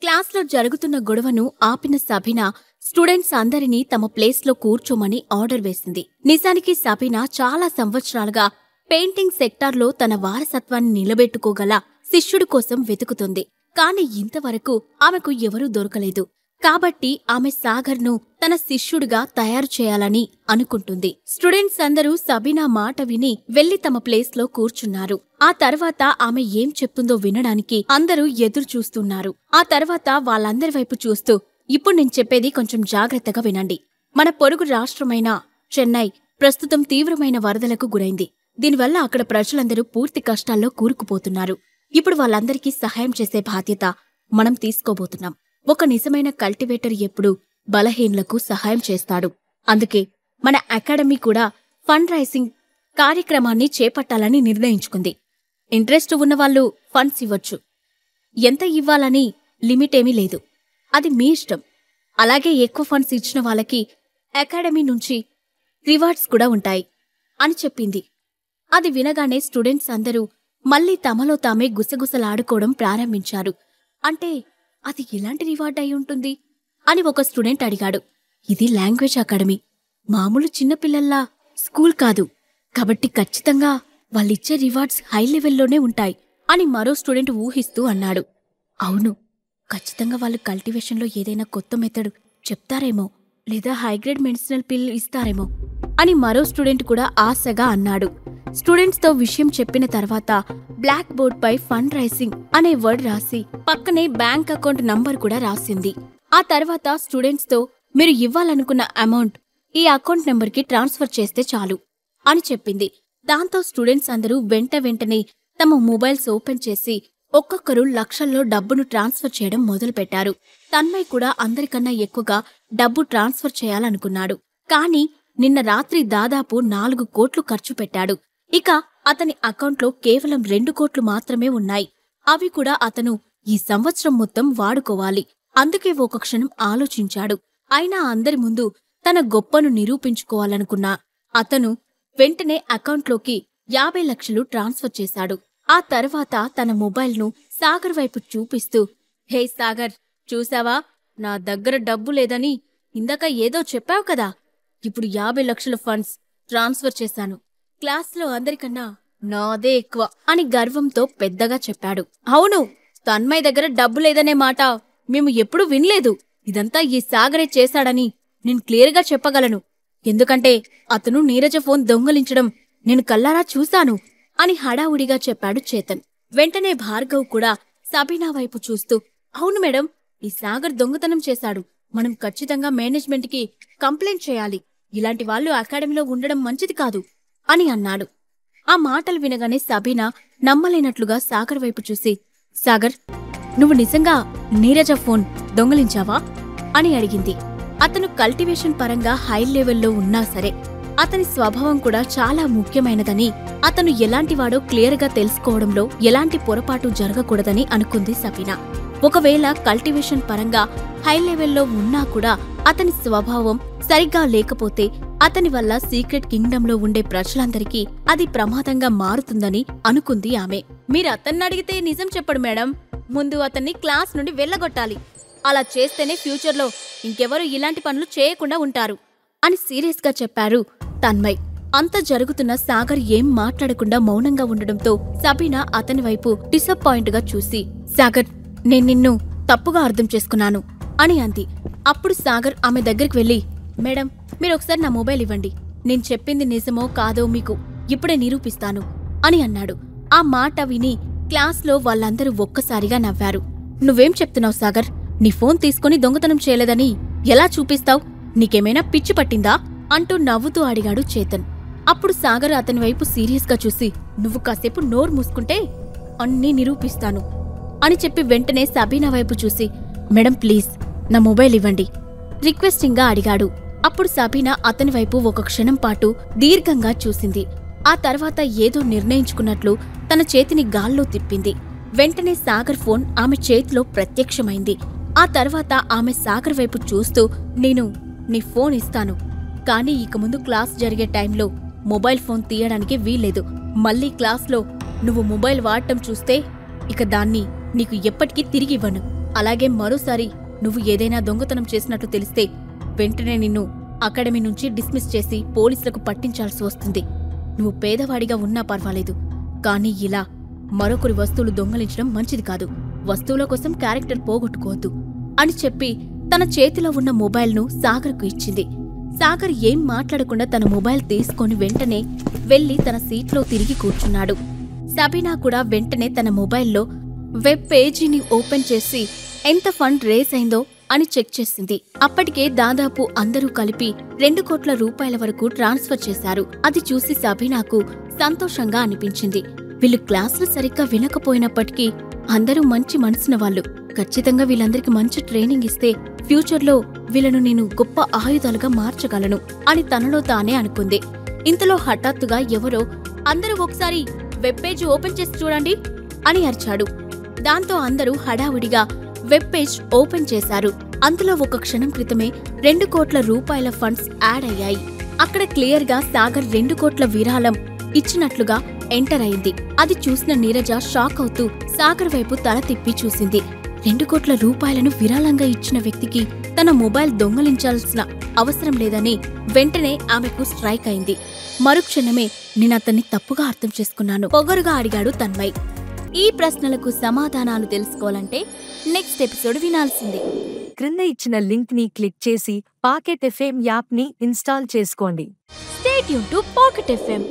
క్లాస్లో జరుగుతున్న గొడవను ఆపిన సబీనా స్టూడెంట్స్ అందరినీ తమ ప్లేస్లో కూర్చోమని ఆర్డర్ వేసింది. నిజానికి సబీనా చాలా సంవత్సరాలుగా పెయింటింగ్ సెక్టార్లో తన వారసత్వాన్ని నిలబెట్టుకోగల శిష్యుడి కోసం వెతుకుతుంది. కాని ఇంతవరకు ఆమెకు ఎవరూ దొరకలేదు. కాబట్టి ఆమె సాగర్ను తన శిష్యుడిగా తయారు చేయాలని అనుకుంటుంది. స్టూడెంట్స్ అందరూ సబీనా మాట విని వెళ్లి తమ ప్లేస్లో కూర్చున్నారు. ఆ తర్వాత ఆమె ఏం చెప్తుందో వినడానికి అందరూ ఎదురు చూస్తున్నారు. ఆ తర్వాత వాళ్ళందరి వైపు చూస్తూ, ఇప్పుడు నేను చెప్పేది కొంచెం జాగ్రత్తగా వినండి. మన పొరుగు రాష్ట్రమైన చెన్నై ప్రస్తుతం తీవ్రమైన వరదలకు గురైంది. దీనివల్ల అక్కడ ప్రజలందరూ పూర్తి కష్టాల్లో కూరుకుపోతున్నారు. ఇప్పుడు వాళ్ళందరికీ సహాయం చేసే బాధ్యత మనం తీసుకోబోతున్నాం. ఒక నిజమైన కల్టివేటర్ ఎప్పుడూ బలహీనులకు సహాయం చేస్తాడు. అందుకే మన అకాడమీ కూడా ఫండ్ రైజింగ్ కార్యక్రమాన్ని చేపట్టాలని నిర్ణయించుకుంది. ఇంట్రెస్ట్ ఉన్నవాళ్లు ఫండ్స్ ఇవ్వచ్చు. ఎంత ఇవ్వాలని లిమిటేమీ లేదు. అది మీ ఇష్టం. అలాగే ఎక్కువ ఫండ్స్ ఇచ్చిన వాళ్ళకి అకాడమీ నుంచి రివార్డ్స్ కూడా ఉంటాయి అని చెప్పింది. అది వినగానే స్టూడెంట్స్ అందరూ మళ్లీ తమలో తామే గుసగుసలాడుకోవడం ప్రారంభించారు. అంటే అది ఎలాంటి రివార్డ్ అయి ఉంటుంది అని ఒక స్టూడెంట్ అడిగాడు. ఇది లాంగ్వేజ్ అకాడమీ, మామూలు చిన్నపిల్లల్లా స్కూల్ కాదు. కాబట్టి ఖచ్చితంగా వాళ్ళిచ్చే రివార్డ్స్ హై లెవెల్లోనే ఉంటాయి అని మరో స్టూడెంట్ ఊహిస్తూ అన్నాడు. అవును, ఖచ్చితంగా వాళ్ళు కల్టివేషన్లో ఏదైనా కొత్త మెథడ్ చెప్తారేమో, లేదా హైగ్రేడ్ మెడిసినల్ పిల్ ఇస్తారేమో అని మరో స్టూడెంట్ కూడా ఆశగా అన్నాడు. స్టూడెంట్స్తో విషయం చెప్పిన తర్వాత బ్లాక్ బోర్డ్పై ఫండ్ రైజింగ్ అనే వర్డ్ రాసి పక్కనే బ్యాంక్ అకౌంట్ నంబర్ కూడా రాసింది. ఆ తర్వాత స్టూడెంట్స్తో, మీరు ఇవ్వాలనుకున్న అమౌంట్ ఈ అకౌంట్ నెంబర్కి ట్రాన్స్ఫర్ చేస్తే చాలు అని చెప్పింది. దాంతో స్టూడెంట్స్ అందరూ వెంటనే తమ మొబైల్స్ ఓపెన్ చేసి ఒక్కొక్కరు లక్షల్లో డబ్బును ట్రాన్స్ఫర్ చేయడం మొదలుపెట్టారు. తన్మయ్ కూడా అందరికన్నా ఎక్కువగా డబ్బు ట్రాన్స్ఫర్ చేయాలనుకున్నాడు. కాని నిన్న రాత్రి దాదాపు 4 కోట్లు ఖర్చు పెట్టాడు. ఇక అతని అకౌంట్లో కేవలం 2 కోట్లు మాత్రమే ఉన్నాయి. అవి కూడా అతను ఈ సంవత్సరం మొత్తం వాడుకోవాలి. అందుకే ఒక క్షణం ఆలోచించాడు. అయినా అందరి ముందు తన గొప్పను నిరూపించుకోవాలనుకున్నా అతను వెంటనే అకౌంట్లోకి 50 లక్షలు ట్రాన్స్ఫర్ చేశాడు. ఆ తర్వాత తన మొబైల్ను సాగర్ వైపు చూపిస్తూ, హే సాగర్, చూసావా, నా దగ్గర డబ్బు లేదని ఇందాక ఏదో చెప్పావు కదా, ఇప్పుడు 50 లక్షల ఫండ్స్ ట్రాన్స్ఫర్ చేశాను. క్లాస్లో అందరికన్నా నాదే ఎక్కువ అని గర్వంతో పెద్దగా చెప్పాడు. అవును, తన్మయ్ దగ్గర డబ్బు లేదనే మాట మేము ఎప్పుడూ వినలేదు. ఇదంతా ఈ సాగరే చేశాడని నేను క్లియర్గా చెప్పగలను. ఎందుకంటే అతను నీరజ ఫోన్ దొంగలించడం నేను కల్లారా చూశాను అని హడావుడిగా చెప్పాడు చేతన్. వెంటనే భార్గవ్ కూడా సబీనా వైపు చూస్తూ, అవును మేడం, ఈ సాగర్ దొంగతనం చేశాడు. మనం ఖచ్చితంగా మేనేజ్మెంట్కి కంప్లైంట్ చేయాలి. ఇలాంటి వాళ్ళు అకాడమీలో ఉండడం మంచిది కాదు అని అన్నాడు. ఆ మాటలు వినగానే సబీనా నమ్మలేనట్లుగా సాగర్ వైపు చూసి, సాగర్, నువ్వు నిజంగా నీరజ ఫోన్ దొంగలించావా అని అడిగింది. అతను కల్టివేషన్ పరంగా హై లెవెల్లో ఉన్నా సరే అతని స్వభావం కూడా చాలా ముఖ్యమైనదని, అతను ఎలాంటివాడో క్లియర్గా తెలుసుకోవడంలో ఎలాంటి పొరపాటు జరగకూడదని అనుకుంది సబీనా. ఒకవేళ కల్టివేషన్ పరంగా హై లెవెల్లో ఉన్నా కూడా అతని స్వభావం సరిగ్గా లేకపోతే అతని వల్ల సీక్రెట్ కింగ్డంలో ఉండే ప్రజలందరికీ అది ప్రమాదంగా మారుతుందని అనుకుంది ఆమె. మీరు అతన్ని అడిగితే నిజం చెప్పడు మేడం. ముందు అతన్ని క్లాస్ నుండి వెళ్ళగొట్టాలి. అలా చేస్తేనే ఫ్యూచర్లో ఇంకెవరూ ఇలాంటి పనులు చేయకుండా ఉంటారు అని సీరియస్గా చెప్పారు తన్మయ్. అంత జరుగుతున్న సాగర్ ఏం మాట్లాడకుండా మౌనంగా ఉండడంతో సబీనా అతని వైపు డిసప్పాయింట్గా చూసి, సాగర్, నేను నిన్ను తప్పుగా అర్థం చేసుకున్నాను అని అంది. అప్పుడు సాగర్ ఆమె దగ్గరికి వెళ్లి, మేడం, మీరొకసారి నా మొబైల్ ఇవ్వండి. నేను చెప్పింది నిజమో కాదో మీకు ఇప్పుడే నిరూపిస్తాను అని అన్నాడు. ఆ మాట విని క్లాస్లో వాళ్ళందరూ ఒక్కసారిగా నవ్వారు. నువ్వేం చెప్తున్నావు సాగర్? నీ ఫోన్ తీసుకుని దొంగతనం చేయలేదని ఎలా చూపిస్తావ్? నీకేమైనా పిచ్చి పట్టిందా అంటూ నవ్వుతూ అడిగాడు చేతన్. అప్పుడు సాగర్ అతని వైపు సీరియస్గా చూసి, నువ్వు కాసేపు నోరు మూసుకుంటే అన్నీ నిరూపిస్తాను అని చెప్పి వెంటనే సబీనా వైపు చూసి, మేడం ప్లీజ్ నా మొబైల్ ఇవ్వండి రిక్వెస్టింగ్గా అడిగాడు. అప్పుడు సబీనా అతని వైపు ఒక క్షణం పాటు దీర్ఘంగా చూసింది. ఆ తర్వాత ఏదో నిర్ణయించుకున్నట్లు తన చేతిని గాల్లో తిప్పింది. వెంటనే సాగర్ ఫోన్ ఆమె చేతిలో ప్రత్యక్షమైంది. ఆ తర్వాత ఆమె సాగర్ వైపు చూస్తూ, నేను నీ ఫోన్ ఇస్తాను, కానీ ఇక ముందు క్లాస్ జరిగే టైంలో మొబైల్ ఫోన్ తీయడానికి వీల్లేదు. మళ్ళీ క్లాస్లో నువ్వు మొబైల్ వాడటం చూస్తే ఇక దాన్ని నీకు ఎప్పటికీ తిరిగివ్వను అలాగే మరోసారి నువ్వు ఏదైనా దొంగతనం చేసినట్లు తెలిస్తే వెంటనే నిన్ను అకాడమీ నుంచి డిస్మిస్ చేసి పోలీసులకు పట్టించాల్సి వస్తుంది. నువ్వు పేదవాడిగా ఉన్నా పర్వాలేదు, కానీ ఇలా మరొకరి వస్తువులు దొంగలించడం మంచిది కాదు. వస్తువుల కోసం క్యారెక్టర్ పోగొట్టుకోవద్దు అని చెప్పి తన చేతిలో ఉన్న మొబైల్ను సాగర్కు ఇచ్చింది. సాగర్ ఏం మాట్లాడకుండా తన మొబైల్ తీసుకొని వెంటనే వెళ్లి తన సీట్లో తిరిగి కూర్చున్నాడు. సబీనా కూడా వెంటనే తన మొబైల్లో వెబ్ పేజీని ఓపెన్ చేసి ఎంత ఫండ్ రేస్ అయిందో అని చెక్ చేసింది. అప్పటికే దాదాపు అందరూ కలిపి 2 కోట్ల రూపాయల వరకు ట్రాన్స్ఫర్ చేశారు. అది చూసి సబీనాకు సంతోషంగా అనిపించింది. వీళ్ళు క్లాసులు సరిగ్గా వినకపోయినప్పటికీ అందరూ మంచి మనసున వాళ్ళు. ఖచ్చితంగా వీళ్ళందరికీ మంచి ట్రైనింగ్ ఇస్తే ఫ్యూచర్లో వీళ్ళను నేను గొప్ప ఆయుధాలుగా మార్చగలను అని తనలో తానే అనుకుంది. ఇంతలో హఠాత్తుగా ఎవరో అందరూ ఒకసారి వెబ్ పేజ్ ఓపెన్ చేసి చూడండి అని అరిచాడు. దాంతో అందరూ హడావుడిగా వెబ్ పేజ్ ఓపెన్ చేశారు. అందులో ఒక క్షణం క్రితమే 2 కోట్ల రూపాయల ఫండ్స్ యాడ్ అయ్యాయి. అక్కడ క్లియర్గా సాగర్ 2 కోట్ల విరాళం ఇచ్చినట్లుగా ఎంటర్ అయింది. అది చూసిన నీరజ షాక్ అవుతూ సాగర్ వైపు తల తిప్పి చూసింది. 2 కోట్ల రూపాయలను విరాళంగా ఇచ్చిన వ్యక్తికి తన మొబైల్ దొంగలించాల్సిన అవసరం లేదని వెంటనే ఆమెకు స్ట్రైక్ అయింది. మరుక్షణమే నేనతన్ని తప్పుగా అర్థం చేసుకున్నాను, పొగరుగా అడిగాడు తన్మయ్. ఈ ప్రశ్నలకు సమాధానాలు తెలుసుకోవాలంటే నెక్స్ట్ ఎపిసోడ్ వినాల్సిందే. క్రింద ఇచ్చిన లింక్ ని క్లిక్ చేసి పాకెట్ ఎఫ్ఎం యాప్ ని ఇన్స్టాల్ చేసుకోండి. Stay tune to pocket FM.